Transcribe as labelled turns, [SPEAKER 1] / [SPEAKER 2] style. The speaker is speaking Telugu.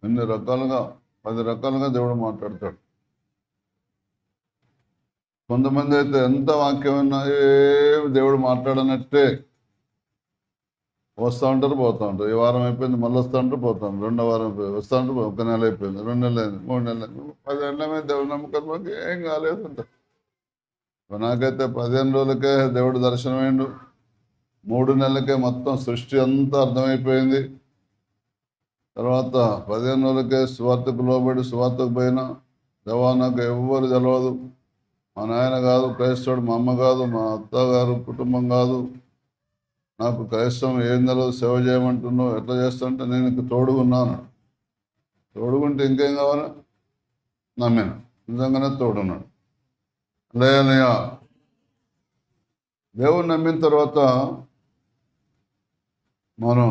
[SPEAKER 1] ఎన్ని రకాలుగా 10 రకాలుగా దేవుడు మాట్లాడతాడు. కొంతమంది అయితే ఎంత వాక్యం ఉన్నా దేవుడు మాట్లాడనట్టే వస్తూ ఉంటారు, పోతూ ఉంటారు. ఈ వారం అయిపోయింది, మళ్ళీ వస్తూ ఉంటారు, పోతూ ఉంటారు. 2వ వారం అయిపోయింది, వస్తూ ఉంటారు, 1 నెల అయిపోయింది, 2 నెలలు అయింది, 3 నెలలు అయింది, 10 ఏళ్ళ మీద దేవుడు నమ్మకం మాకు ఏం కాలేదు అంట. నాకైతే 15 రోజులకే దేవుడు దర్శనమైండు. 3 నెలలకే మొత్తం సృష్టి అంతా అర్థమైపోయింది. తర్వాత 15 రోజులకే సువార్తకు లోబడి సువార్తకు పోయినా దేవా నాకు ఎవ్వరు తెలవదు, మా నాయన కాదు క్రైస్తవుడు, మా అమ్మ కాదు, మా అత్తగారు కుటుంబం కాదు, నాకు క్రైస్తవం ఏం తెలియదు, సేవ చేయమంటున్నావు, ఎట్లా చేస్తుంటే నేను ఇంక తోడుగున్నాను. తోడుగుంటే ఇంకేం కావాలా? నమ్మిన నిజంగానే తోడున్నాడు. లేనయ్యా దేవుని నమ్మిన తర్వాత మనం